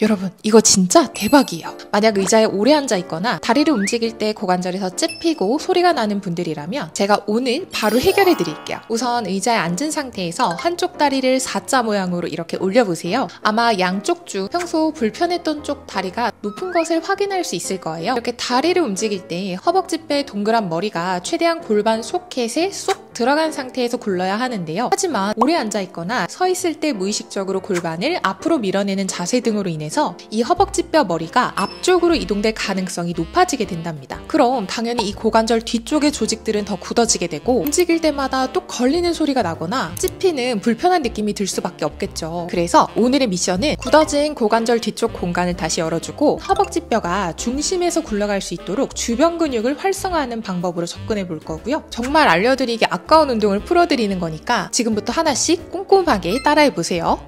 여러분, 이거 진짜 대박이에요. 만약 의자에 오래 앉아 있거나 다리를 움직일 때 고관절에서 찝히고 소리가 나는 분들이라면 제가 오늘 바로 해결해 드릴게요. 우선 의자에 앉은 상태에서 한쪽 다리를 X자 모양으로 이렇게 올려보세요. 아마 양쪽 중 평소 불편했던 쪽 다리가 높은 것을 확인할 수 있을 거예요. 이렇게 다리를 움직일 때 허벅지뼈의 동그란 머리가 최대한 골반 소켓에 쏙 들어간 상태에서 굴러야 하는데요. 하지만 오래 앉아 있거나 서 있을 때 무의식적으로 골반을 앞으로 밀어내는 자세 등으로 인해서 이 허벅지뼈 머리가 앞쪽으로 이동될 가능성이 높아지게 된답니다. 그럼 당연히 이 고관절 뒤쪽의 조직들은 더 굳어지게 되고 움직일 때마다 또 걸리는 소리가 나거나 찝히는 불편한 느낌이 들 수밖에 없겠죠. 그래서 오늘의 미션은 굳어진 고관절 뒤쪽 공간을 다시 열어주고 허벅지뼈가 중심에서 굴러갈 수 있도록 주변 근육을 활성화하는 방법으로 접근해 볼 거고요. 정말 알려드리기 아까운 운동을 풀어드리는 거니까 지금부터 하나씩 꼼꼼하게 따라해보세요.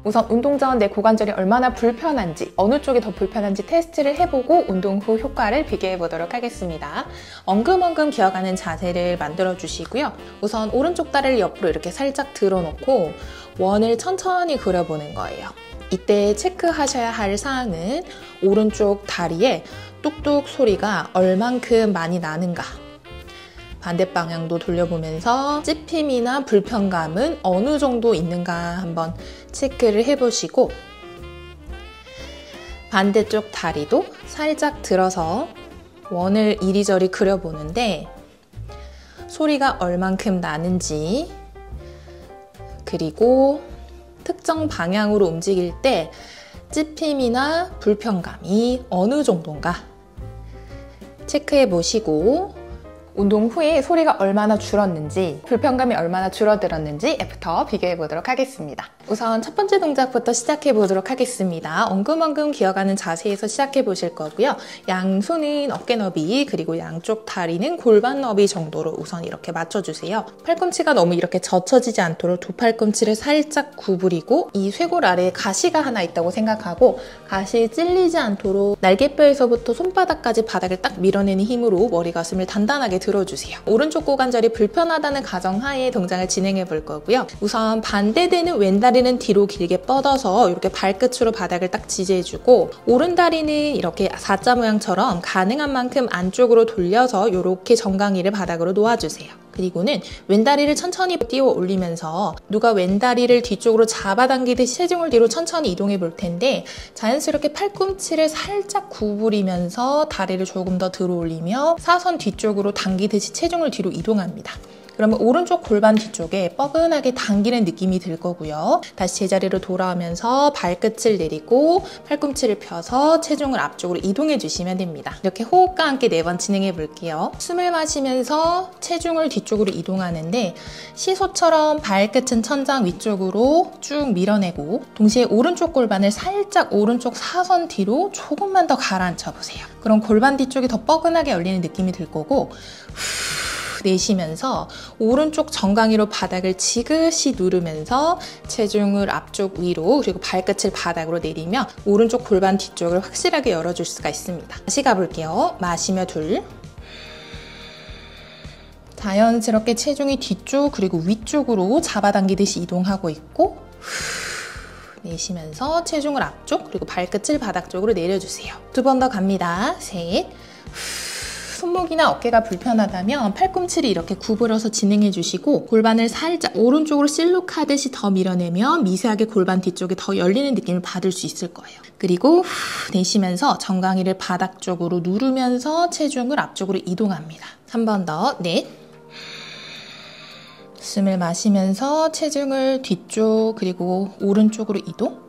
우선 운동 전 내 고관절이 얼마나 불편한지, 어느 쪽이 더 불편한지 테스트를 해보고 운동 후 효과를 비교해 보도록 하겠습니다. 엉금엉금 기어가는 자세를 만들어 주시고요. 우선 오른쪽 다리를 옆으로 이렇게 살짝 들어놓고 원을 천천히 그려보는 거예요. 이때 체크하셔야 할 사항은 오른쪽 다리에 뚝뚝 소리가 얼만큼 많이 나는가, 반대 방향도 돌려보면서 찝힘이나 불편감은 어느 정도 있는가 한번 체크를 해보시고, 반대쪽 다리도 살짝 들어서 원을 이리저리 그려보는데 소리가 얼만큼 나는지, 그리고 특정 방향으로 움직일 때 찝힘이나 불편감이 어느 정도인가 체크해 보시고, 운동 후에 소리가 얼마나 줄었는지, 불편감이 얼마나 줄어들었는지 애프터 비교해 보도록 하겠습니다. 우선 첫 번째 동작부터 시작해 보도록 하겠습니다. 엉금엉금 기어가는 자세에서 시작해 보실 거고요. 양손은 어깨 너비, 그리고 양쪽 다리는 골반 너비 정도로 우선 이렇게 맞춰주세요. 팔꿈치가 너무 이렇게 젖혀지지 않도록 두 팔꿈치를 살짝 구부리고, 이 쇄골 아래에 가시가 하나 있다고 생각하고 가시 찔리지 않도록 날개뼈에서부터 손바닥까지 바닥을 딱 밀어내는 힘으로 머리 가슴을 단단하게 들어주세요. 오른쪽 고관절이 불편하다는 가정하에 동작을 진행해 볼 거고요. 우선 반대되는 왼다리는 뒤로 길게 뻗어서 이렇게 발끝으로 바닥을 딱 지지해주고, 오른 다리는 이렇게 X자 모양처럼 가능한 만큼 안쪽으로 돌려서 이렇게 정강이를 바닥으로 놓아주세요. 그리고는 왼다리를 천천히 띄워 올리면서 누가 왼다리를 뒤쪽으로 잡아당기듯이 체중을 뒤로 천천히 이동해 볼 텐데, 자연스럽게 팔꿈치를 살짝 구부리면서 다리를 조금 더 들어 올리며 사선 뒤쪽으로 당기듯이 체중을 뒤로 이동합니다. 그러면 오른쪽 골반 뒤쪽에 뻐근하게 당기는 느낌이 들 거고요. 다시 제자리로 돌아오면서 발끝을 내리고 팔꿈치를 펴서 체중을 앞쪽으로 이동해 주시면 됩니다. 이렇게 호흡과 함께 4번 진행해 볼게요. 숨을 마시면서 체중을 뒤쪽으로 이동하는데 시소처럼 발끝은 천장 위쪽으로 쭉 밀어내고, 동시에 오른쪽 골반을 살짝 오른쪽 사선 뒤로 조금만 더 가라앉혀 보세요. 그럼 골반 뒤쪽이 더 뻐근하게 열리는 느낌이 들 거고, 내쉬면서 오른쪽 정강이로 바닥을 지그시 누르면서 체중을 앞쪽 위로, 그리고 발끝을 바닥으로 내리며 오른쪽 골반 뒤쪽을 확실하게 열어줄 수가 있습니다. 다시 가볼게요. 마시며 둘, 자연스럽게 체중이 뒤쪽 그리고 위쪽으로 잡아당기듯이 이동하고 있고, 내쉬면서 체중을 앞쪽 그리고 발끝을 바닥 쪽으로 내려주세요. 2번 더 갑니다. 셋, 손목이나 어깨가 불편하다면 팔꿈치를 이렇게 구부려서 진행해 주시고, 골반을 살짝 오른쪽으로 실룩하듯이 더 밀어내면 미세하게 골반 뒤쪽에 더 열리는 느낌을 받을 수 있을 거예요. 그리고 내쉬면서 정강이를 바닥 쪽으로 누르면서 체중을 앞쪽으로 이동합니다. 3번 더, 넷, 숨을 마시면서 체중을 뒤쪽 그리고 오른쪽으로 이동,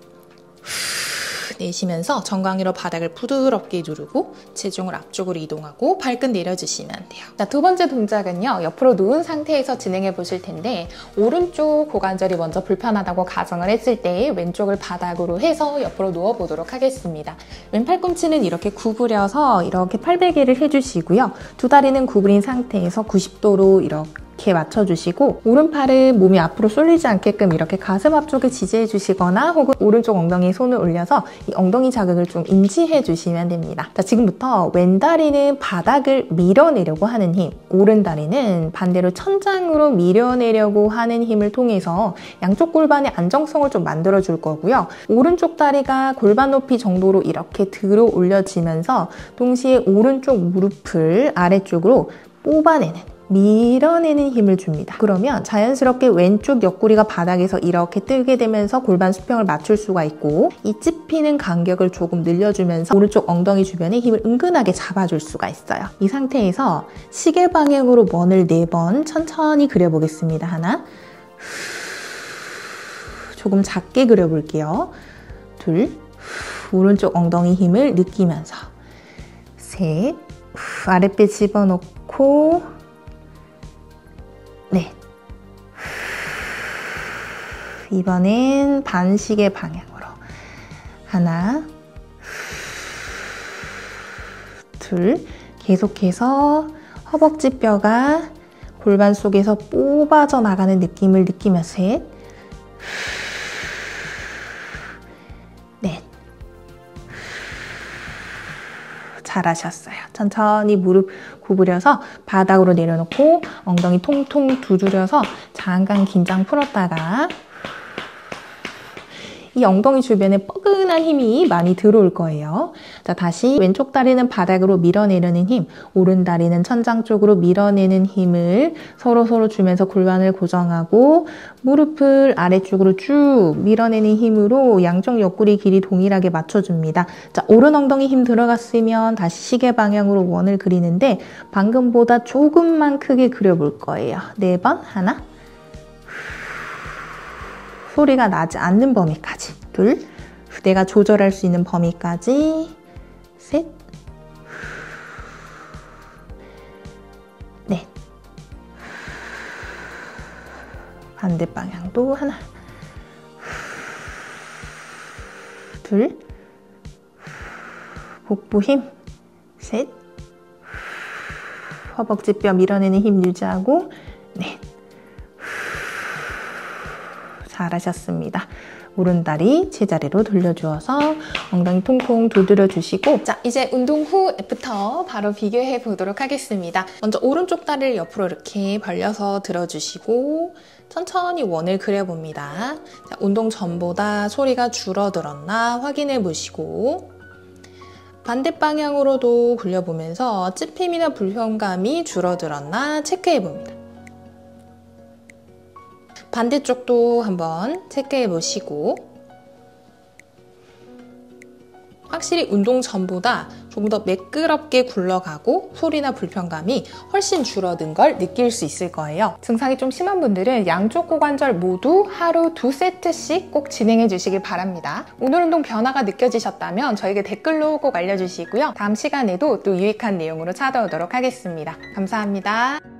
내쉬면서 정강이로 바닥을 부드럽게 누르고 체중을 앞쪽으로 이동하고 발끝 내려주시면 돼요. 자, 2번째 동작은요, 옆으로 누운 상태에서 진행해 보실 텐데, 오른쪽 고관절이 먼저 불편하다고 가정을 했을 때 왼쪽을 바닥으로 해서 옆으로 누워 보도록 하겠습니다. 왼 팔꿈치는 이렇게 구부려서 이렇게 팔베개를 해주시고요. 두 다리는 구부린 상태에서 90도로 이렇게 이렇게 맞춰주시고 오른팔은 몸이 앞으로 쏠리지 않게끔 이렇게 가슴 앞쪽을 지지해 주시거나 혹은 오른쪽 엉덩이에 손을 올려서 이 엉덩이 자극을 좀 인지해 주시면 됩니다. 자, 지금부터 왼다리는 바닥을 밀어내려고 하는 힘, 오른다리는 반대로 천장으로 밀어내려고 하는 힘을 통해서 양쪽 골반의 안정성을 좀 만들어 줄 거고요. 오른쪽 다리가 골반 높이 정도로 이렇게 들어 올려지면서 동시에 오른쪽 무릎을 아래쪽으로 뽑아내는, 밀어내는 힘을 줍니다. 그러면 자연스럽게 왼쪽 옆구리가 바닥에서 이렇게 뜨게 되면서 골반 수평을 맞출 수가 있고 이 찝히는 간격을 조금 늘려주면서 오른쪽 엉덩이 주변에 힘을 은근하게 잡아줄 수가 있어요. 이 상태에서 시계 방향으로 원을 4번 천천히 그려보겠습니다. 하나, 조금 작게 그려볼게요. 둘, 오른쪽 엉덩이 힘을 느끼면서 셋, 아랫배 집어넣고 넷, 이번엔 반시계 방향으로 하나, 둘, 계속해서 허벅지 뼈가 골반 속에서 뽑아져 나가는 느낌을 느끼면서 셋, 넷. 잘하셨어요. 천천히 무릎 구부려서 바닥으로 내려놓고 엉덩이 통통 두드려서 잠깐 긴장 풀었다가 이 엉덩이 주변에 뻐근한 힘이 많이 들어올 거예요. 자, 다시 왼쪽 다리는 바닥으로 밀어내려는 힘, 오른 다리는 천장 쪽으로 밀어내는 힘을 서로 주면서 골반을 고정하고 무릎을 아래쪽으로 쭉 밀어내는 힘으로 양쪽 옆구리 길이 동일하게 맞춰줍니다. 자, 오른 엉덩이 힘 들어갔으면 다시 시계 방향으로 원을 그리는데 방금보다 조금만 크게 그려볼 거예요. 4번, 하나, 소리가 나지 않는 범위까지 둘, 내가 조절할 수 있는 범위까지 셋, 넷, 반대 방향도 하나, 둘, 복부 힘 셋, 허벅지 뼈 밀어내는 힘 유지하고 넷. 잘하셨습니다. 오른다리 제자리로 돌려주어서 엉덩이 통통 두드려 주시고 자, 이제 운동 후부터 바로 비교해 보도록 하겠습니다. 먼저 오른쪽 다리를 옆으로 이렇게 벌려서 들어주시고 천천히 원을 그려봅니다. 자, 운동 전보다 소리가 줄어들었나 확인해 보시고 반대 방향으로도 굴려보면서 찝힘이나 불편감이 줄어들었나 체크해 봅니다. 반대쪽도 한번 체크해 보시고 확실히 운동 전보다 조금 더 매끄럽게 굴러가고 소리나 불편감이 훨씬 줄어든 걸 느낄 수 있을 거예요. 증상이 좀 심한 분들은 양쪽 고관절 모두 하루 2세트씩 꼭 진행해 주시길 바랍니다. 오늘 운동 변화가 느껴지셨다면 저에게 댓글로 꼭 알려주시고요. 다음 시간에도 또 유익한 내용으로 찾아오도록 하겠습니다. 감사합니다.